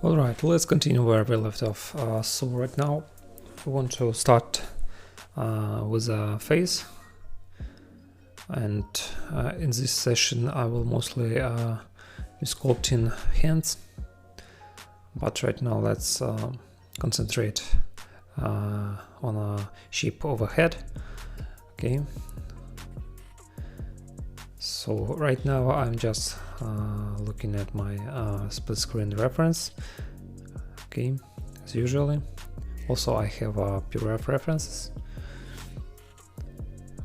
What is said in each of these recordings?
Alright, let's continue where we left off. So right now we want to start with a face, and in this session I will mostly be sculpting hands, but right now let's concentrate on a shape of a head. Okay, so right now I'm just looking at my split screen reference. Okay, as usually. Also I have PRF references,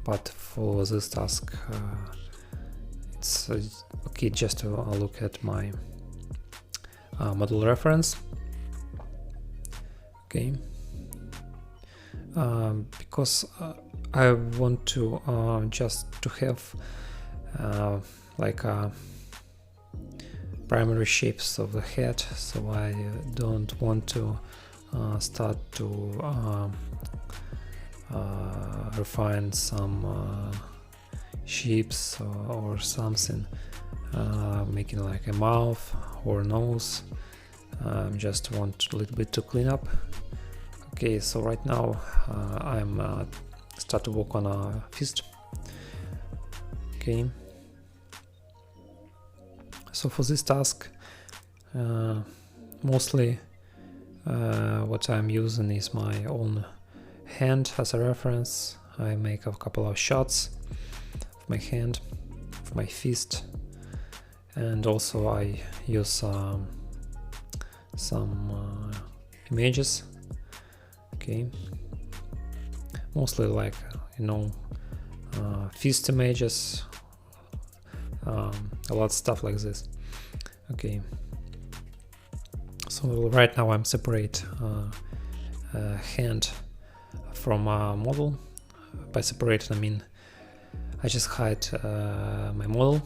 but for this task it's okay just to look at my model reference. Okay, because I want to just to have like primary shapes of the head, so I don't want to start to refine some shapes or something, making like a mouth or nose. Just want a little bit to clean up. Okay, so right now I'm start to work on a fist. Okay, so for this task mostly what I'm using is my own hand as a reference. I make a couple of shots of my hand, of my fist, and also I use some images. Okay, mostly like fist images, a lot of stuff like this. Okay, so right now I'm separate hand from a model. By separate I mean I just hide my model.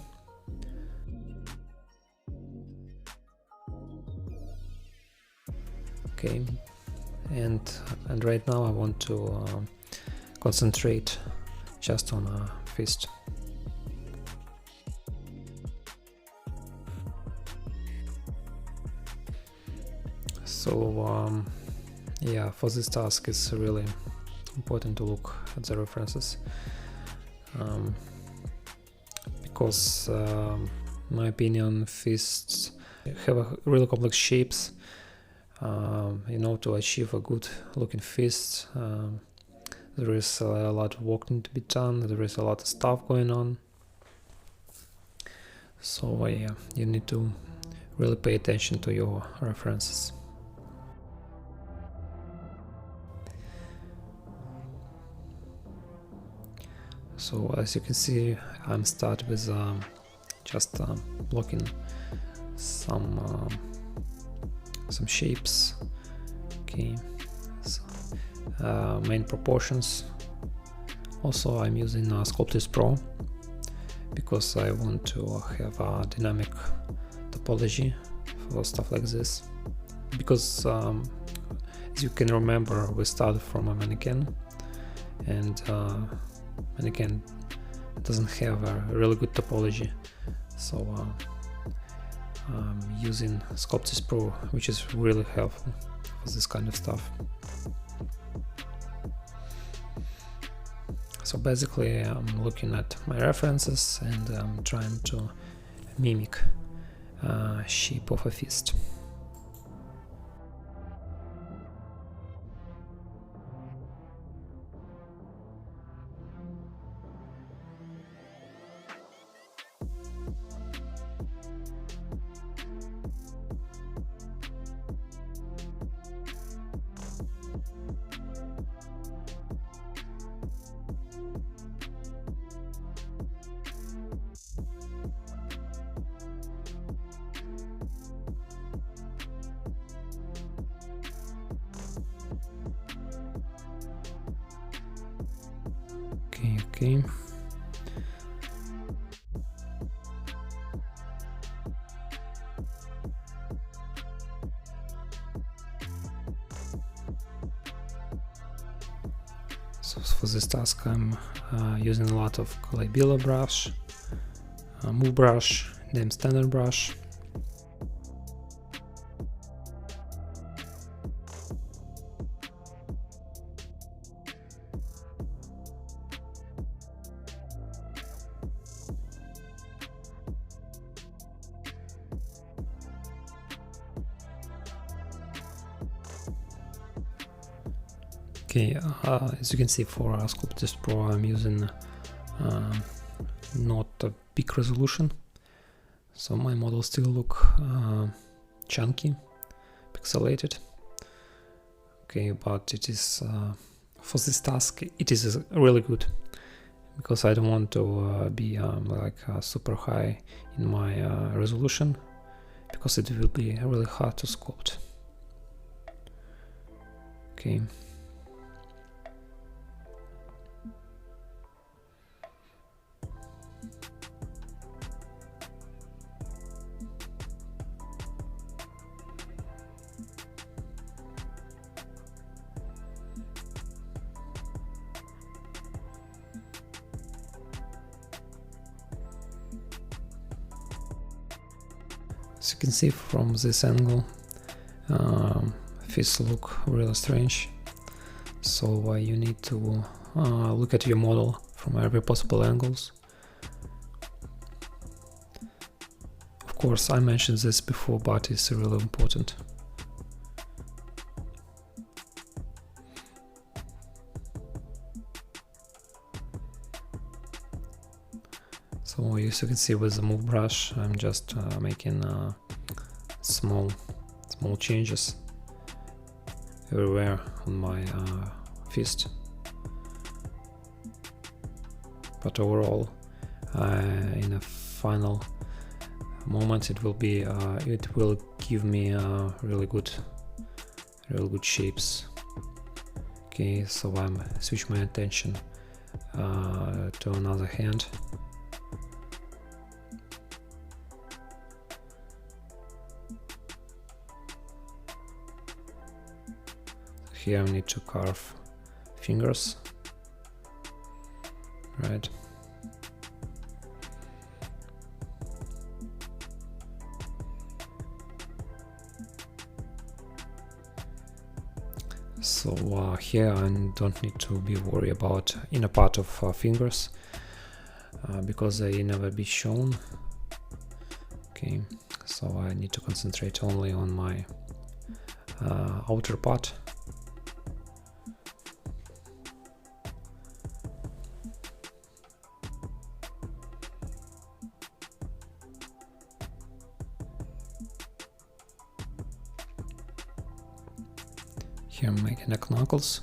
Okay, and right now I want to concentrate just on a fist. So yeah, for this task it's really important to look at the references, because in my opinion fists have a really complex shapes. To achieve a good looking fist, there is a lot of work need to be done, there is a lot of stuff going on. So yeah, you need to really pay attention to your references. So as you can see, I'm start with just blocking some shapes. Okay, so, main proportions. Also I'm using Sculpting Pro because I want to have a dynamic topology for stuff like this, because as you can remember, we started from a mannequin, and mannequin doesn't have a really good topology, so I'm using Sculpting Pro, which is really helpful for this kind of stuff. So basically I'm looking at my references and I'm trying to mimic shape of a fist. Okay. So for this task I'm using a lot of Labilla brush, Move brush, then standard brush. Okay, as you can see, for Sculpting Pro I'm using not a big resolution, so my model still look chunky, pixelated. Okay, but it is for this task it is really good, because I don't want to be like super high in my resolution, because it will be really hard to sculpt. Okay. As you can see from this angle, fish look really strange, so you need to look at your model from every possible angles. Of course, I mentioned this before, but it's really important. So as you can see with the move brush, I'm just making small changes everywhere on my fist. But overall, in a final moment, it will give me really good shapes. Okay, so I'm switch my attention to another hand. Here I need to carve fingers, right? So here I don't need to be worried about inner part of fingers, because they never be shown. Okay, so I need to concentrate only on my outer part. Here I'm making neck knuckles.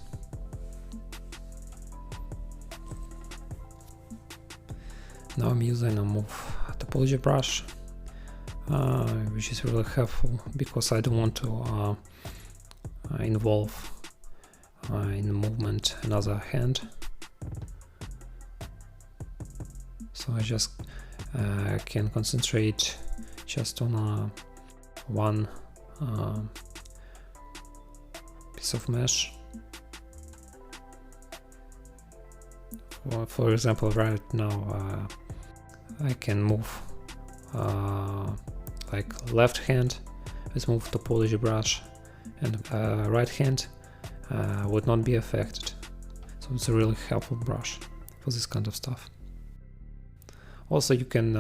Now I'm using a move topology brush, which is really helpful because I don't want to involve in the movement another hand. So I just can concentrate just on one piece of mesh. For example, right now I can move like left hand with move topology brush, and right hand would not be affected. So it's a really helpful brush for this kind of stuff. Also, you can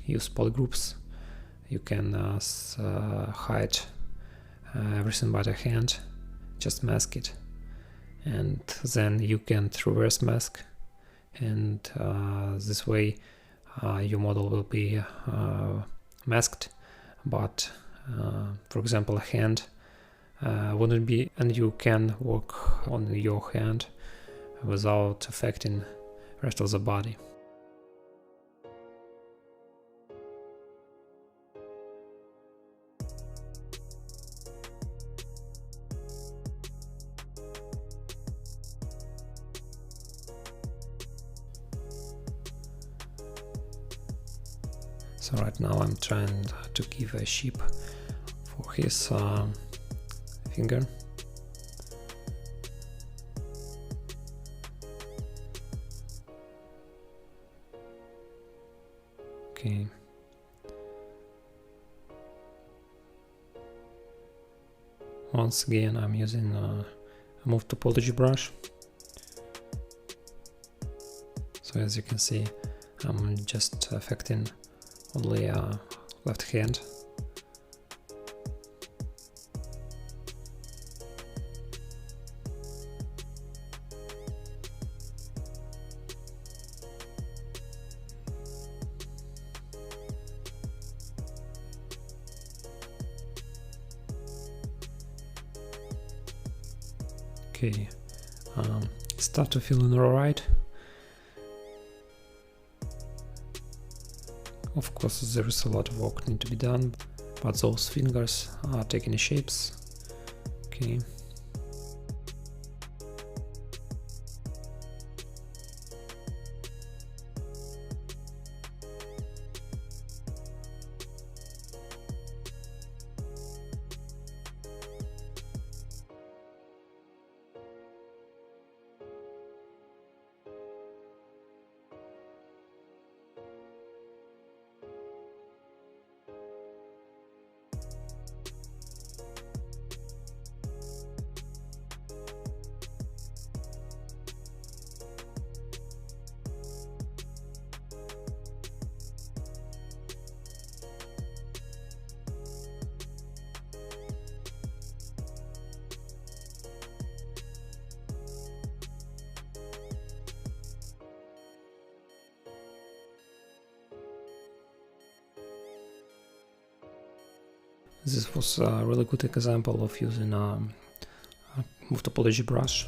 use polygroups. You can hide everything but a hand, just mask it, and then you can reverse mask, and this way your model will be masked, but for example a hand wouldn't be, and you can work on your hand without affecting the rest of the body. So right now I'm trying to give a shape for his finger. Okay. Once again I'm using a move topology brush. So as you can see, I'm just affecting only left hand. Okay, start to feeling alright. Of course, there is a lot of work need to be done, but those fingers are taking the shapes. Okay. This was a really good example of using a move topology brush.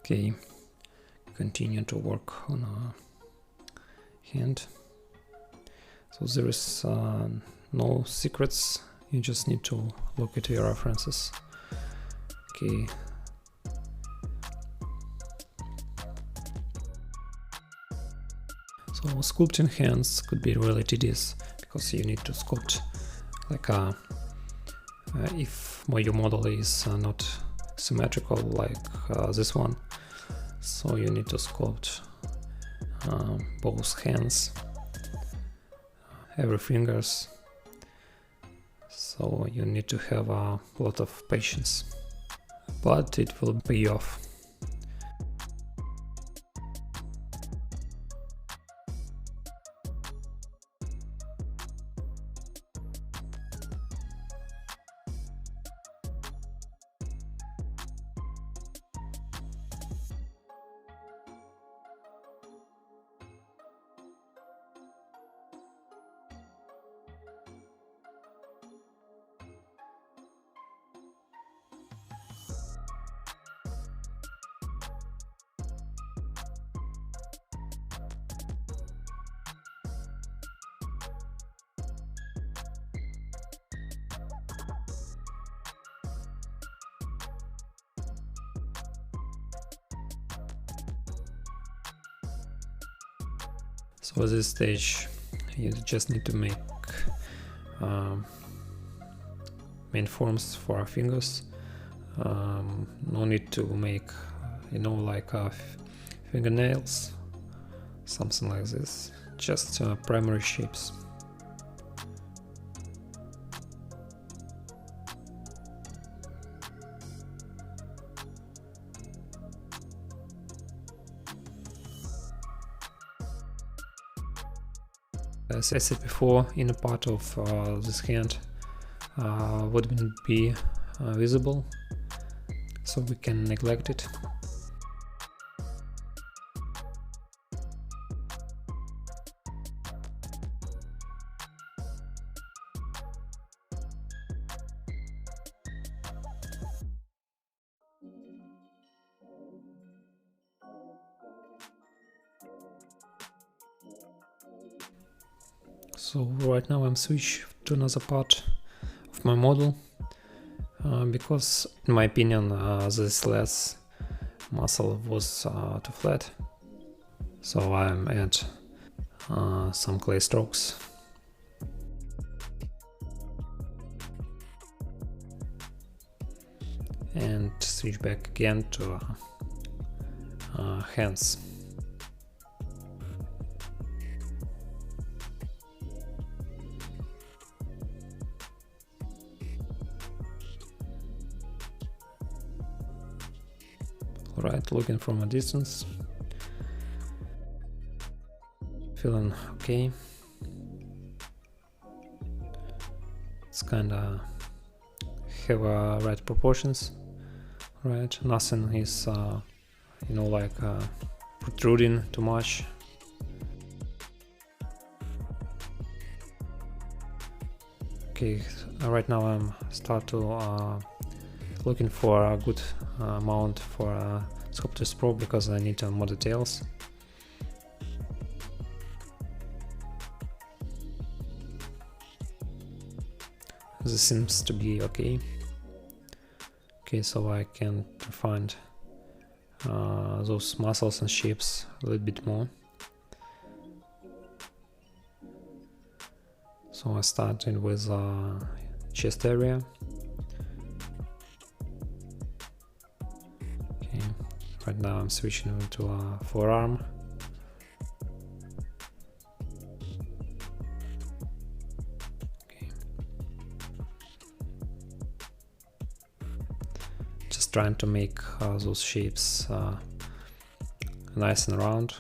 Okay, continue to work on a hand. So there is no secrets, you just need to look at your references. Okay. So sculpting hands could be really tedious because you need to sculpt like if your model is not symmetrical like this one, so you need to sculpt both hands, every fingers, so you need to have a lot of patience, but it will pay off. So at this stage you just need to make main forms for our fingers. No need to make, like fingernails, something like this, just primary shapes. As I said before, inner part of this hand wouldn't be visible, so we can neglect it. So right now I'm switched to another part of my model because in my opinion this less muscle was too flat. So I'm add some clay strokes. And switch back again to hands. Alright, looking from a distance. feeling okay. It's kinda have right proportions, right? Nothing is you know, like protruding too much. Okay, right now I'm start to looking for a good mount for Sculpting Pro, because I need more details. This seems to be okay. Okay, so I can find those muscles and shapes a little bit more. So I started with chest area. Okay, right now I'm switching to a forearm. Okay, just trying to make those shapes nice and round.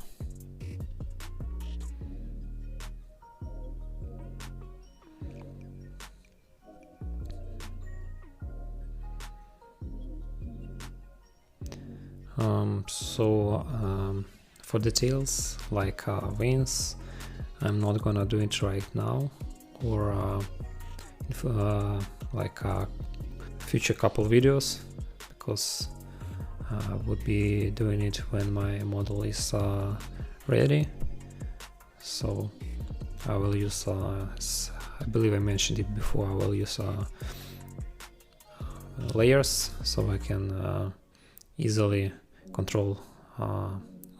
For details like veins, I'm not gonna do it right now, or like future couple videos, because I would be doing it when my model is ready. So I will use, I believe I mentioned it before, I will use layers, so I can easily control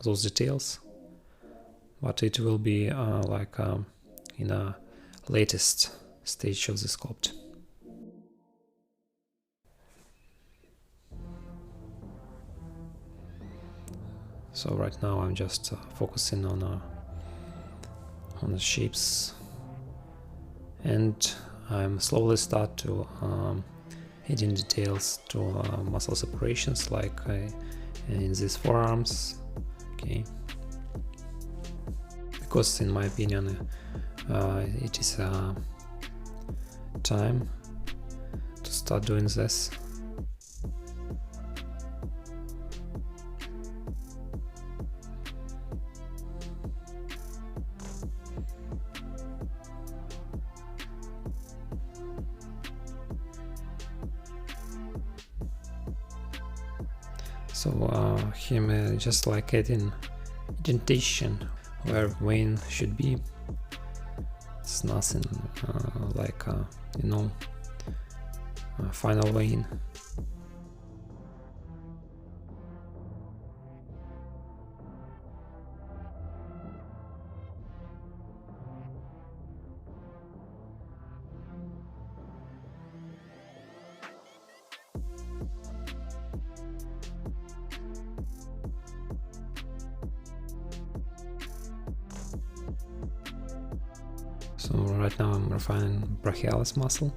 those details, but it will be like in a latest stage of the sculpt. So right now I'm just focusing on the shapes, and I'm slowly start to adding details to muscle separations, like in these forearms. Okay, because in my opinion it is time to start doing this. So him just like adding indentation where vein should be. It's nothing like you know, final vein. So right now I'm refining brachialis muscle.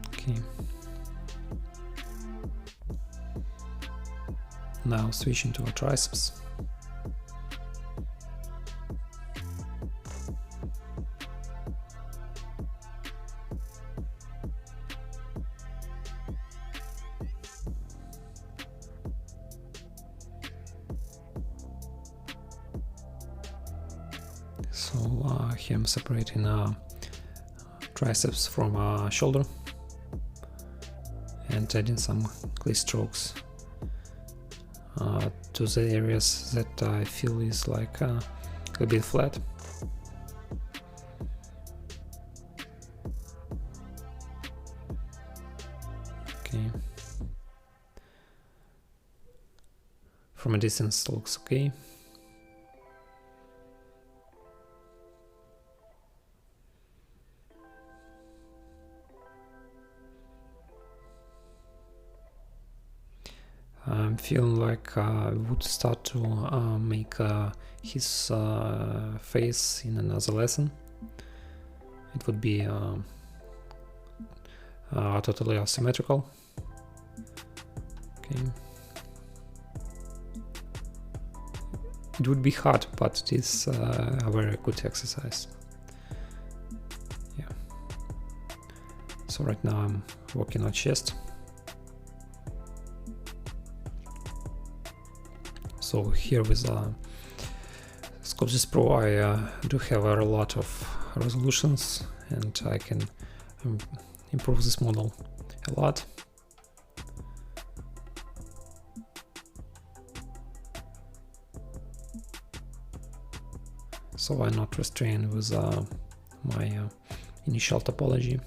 Okay. Now switching to a triceps. So here I'm separating triceps from shoulder and adding some clear strokes to the areas that I feel is like a bit flat. Okay. From a distance looks okay. I'm feeling like I would start to make his face in another lesson. it would be totally asymmetrical. Okay. It would be hard, but it is a very good exercise. Yeah. So right now I'm working on chest. So here with Sculpting Pro I do have a lot of resolutions, and I can improve this model a lot. So I'm not restrained with my initial topology.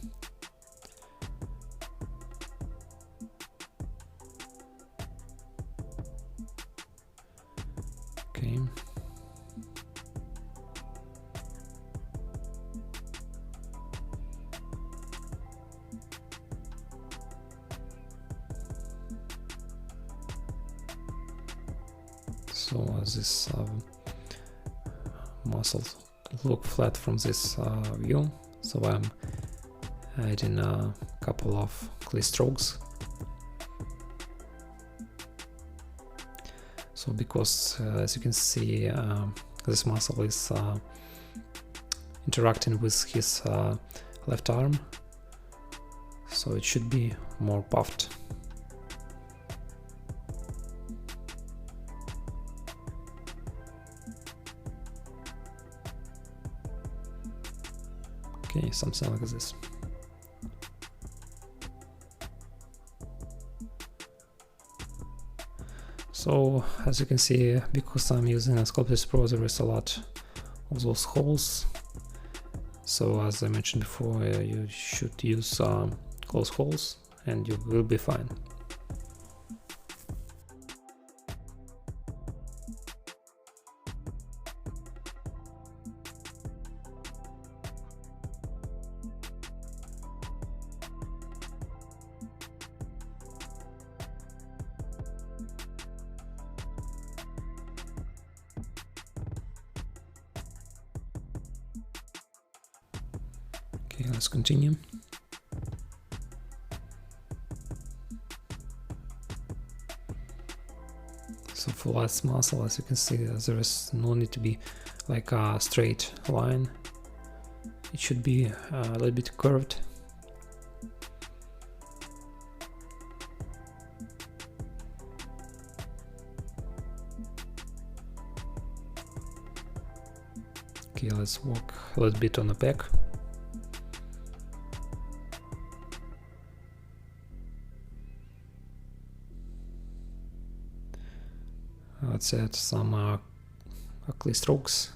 Okay. So this muscles look flat from this view, so I'm adding a couple of clay strokes. So because as you can see this muscle is interacting with his left arm, so it should be more puffed. Okay, something like this. So as you can see, because I'm using a Sculpting Pro, there is a lot of those holes. So as I mentioned before, you should use close holes and you will be fine. Okay, let's continue. So for last muscle, as you can see, there is no need to be like a straight line. It should be a little bit curved. Okay, let's work a little bit on the back. Let's add some clay strokes.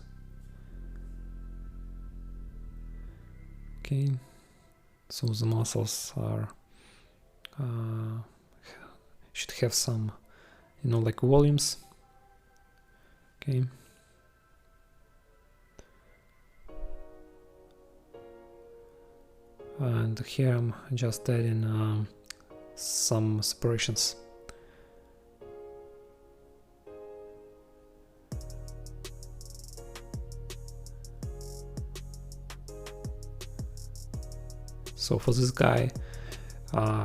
Okay, so the muscles are should have some, like volumes. Okay. And here I'm just adding some separations. So for this guy,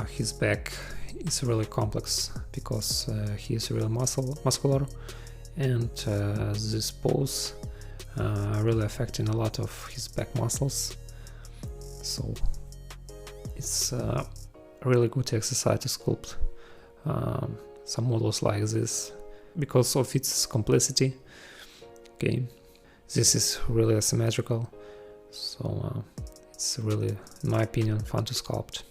his back is really complex because he is really muscular, and this pose really affecting a lot of his back muscles. So it's a really good exercise to sculpt some models like this because of its complexity. Okay, this is really asymmetrical, so it's really, in my opinion, fun to sculpt.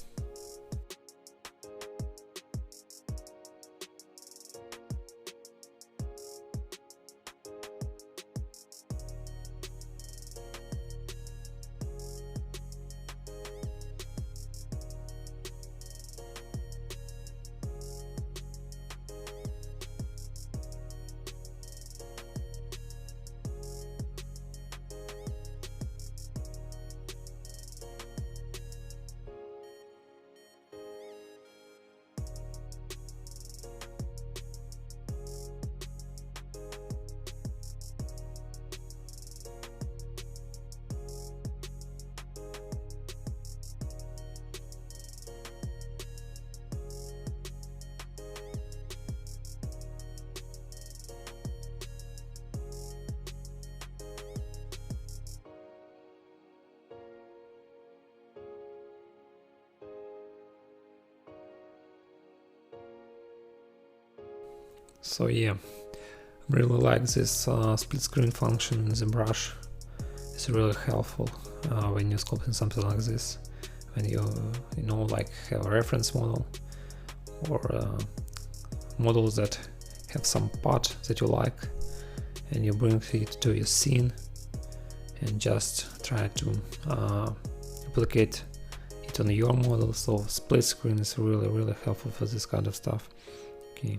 So yeah, really like this split screen function in the brush. It's really helpful when you're sculpting something like this, when you know, like have a reference model or models that have some part that you like, and you bring it to your scene and just try to replicate it on your model. So split screen is really helpful for this kind of stuff. Okay.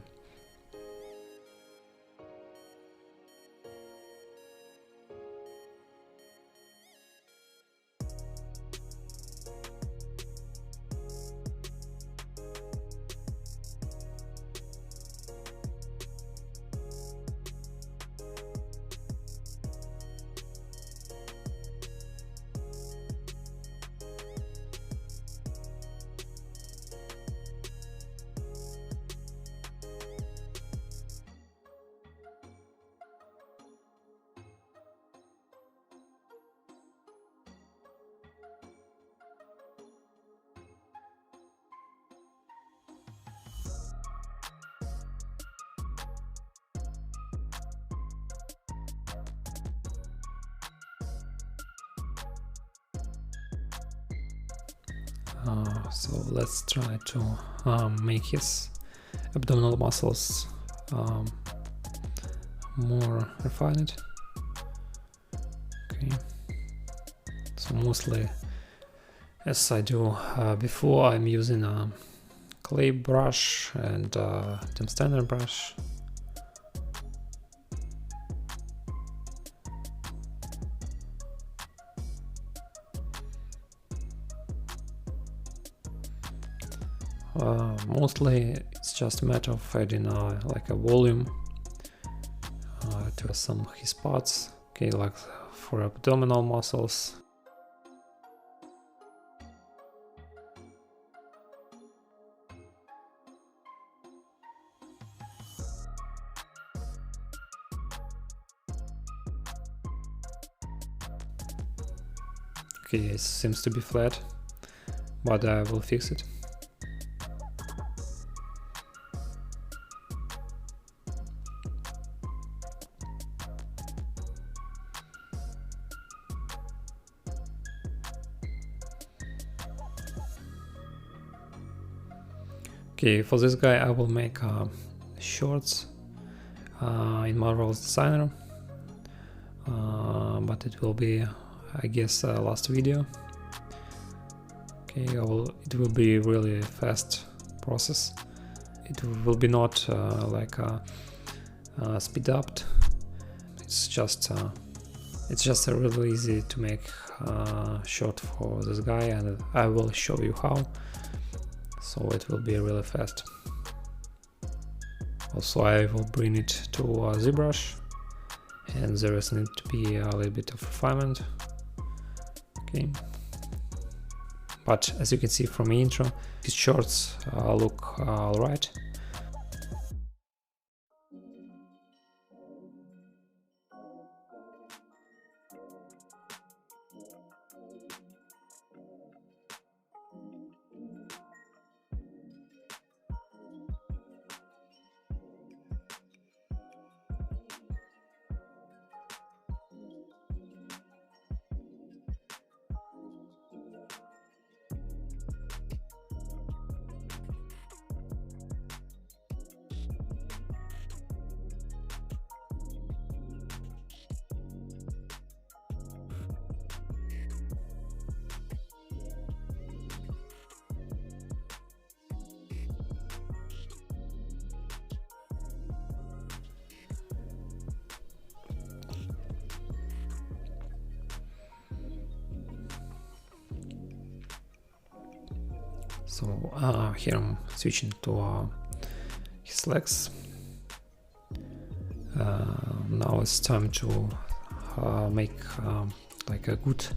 So let's try to make his abdominal muscles more refined. Okay, so mostly, as I do before, I'm using a clay brush and Tim Standard brush. Mostly it's just a matter of adding like a volume to some of his parts. Okay, like for abdominal muscles. Okay, it seems to be flat, but I will fix it. Okay, for this guy I will make shorts in Marvel's Designer, but it will be, I guess, last video. Okay, it will be really fast process. It will be not like speed up. It's just really easy to make short for this guy, and I will show you how. So it will be really fast. Also, I will bring it to ZBrush, and there is need to be a little bit of refinement. Okay, but as you can see from the intro, his shorts look alright. So here I'm switching to his legs. Now it's time to make like a good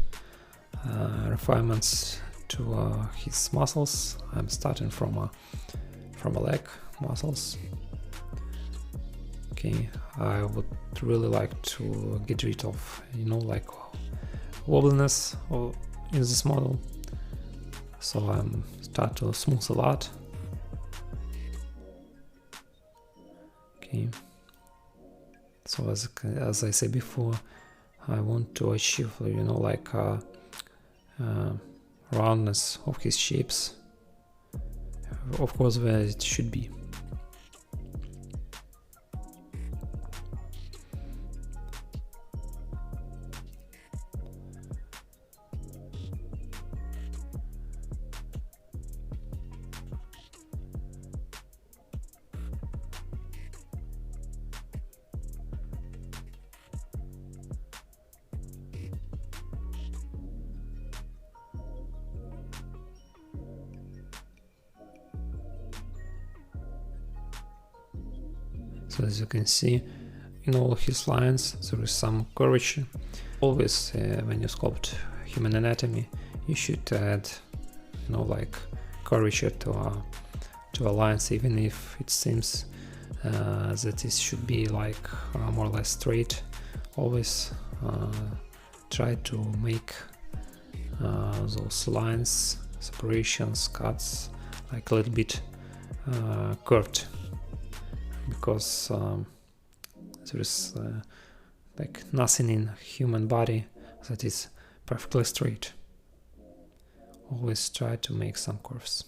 refinements to his muscles. I'm starting from a leg muscles. Okay, I would really like to get rid of, you know, like wobbliness in this model. So I'm start to smooth a lot. Okay, Okay, so as I said before, I want to achieve, you know, like roundness of his shapes, of course, where it should be. So as you can see, in all his lines there is some curvature. Always when you sculpt human anatomy, you should add, you know, like curvature to our lines, even if it seems that it should be like more or less straight. Always try to make those lines, separations, cuts, like a little bit curved, because there is like nothing in human body that is perfectly straight. Always try to make some curves.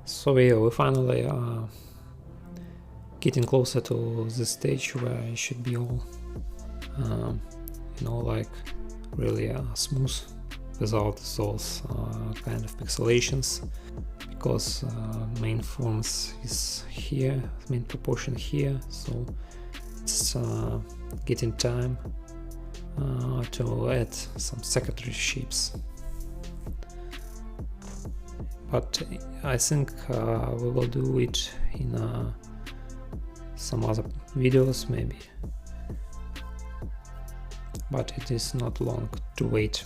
So yeah, we finally getting closer to the stage where it should be all you know, like really smooth, without those kind of pixelations, because main forms is here, main proportion here, so it's getting time to add some secondary shapes. But I think we will do it in some other videos maybe, but it is not long to wait.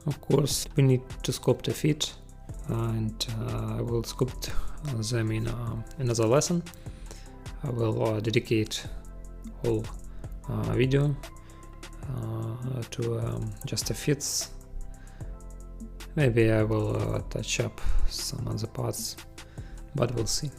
Of course, we need to sculpt the feet, and I will sculpt them in another lesson. I will dedicate whole video to just the feet. Maybe I will touch up some other parts, but we'll see.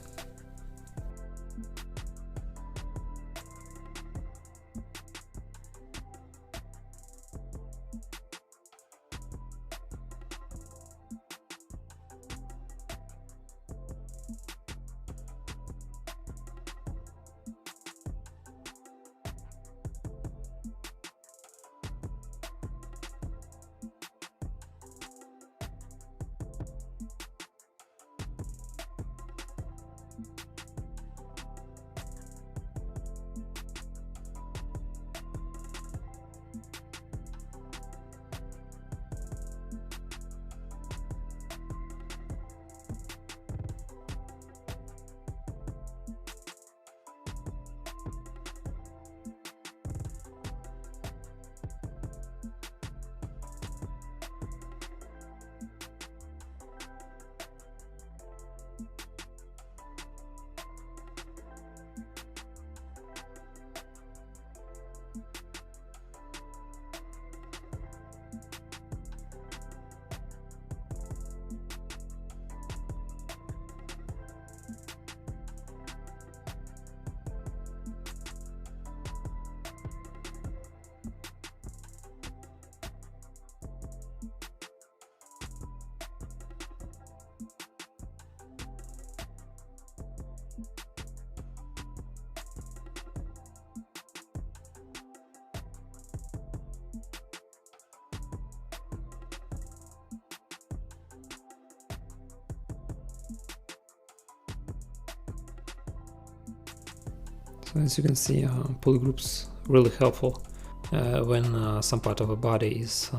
So as you can see, polygroups really helpful when some part of a body is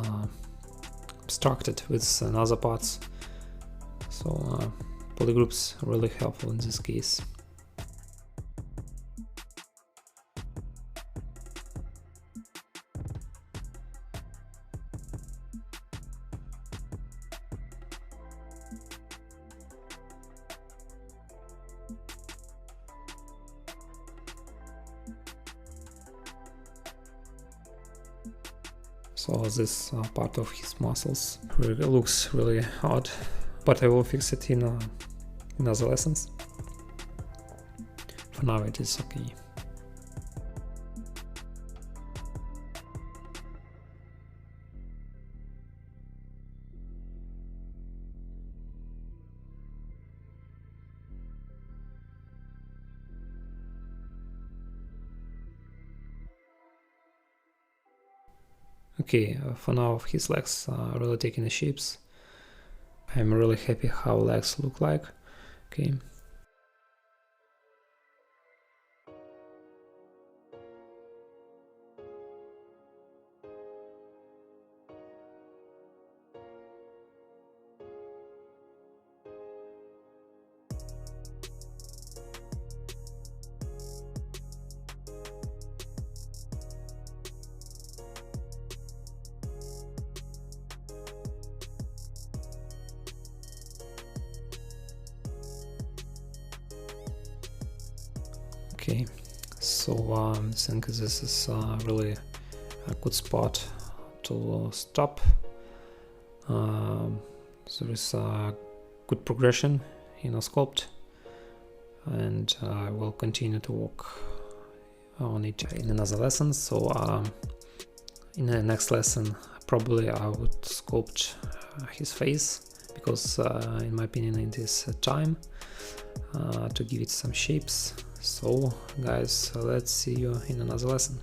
obstructed with other parts. So polygroups are really helpful in this case. So this part of his muscles really looks really odd, but I will fix it in other lessons. For now it is okay. Okay, for now his legs are really taking the shapes. I'm really happy how legs look like. Okay. Okay, so I think this is really a good spot to stop. There is a good progression in a sculpt, and I will continue to work on it in another lesson. So in the next lesson probably I would sculpt his face, because in my opinion it is time to give it some shapes. So guys, let's see you in another lesson.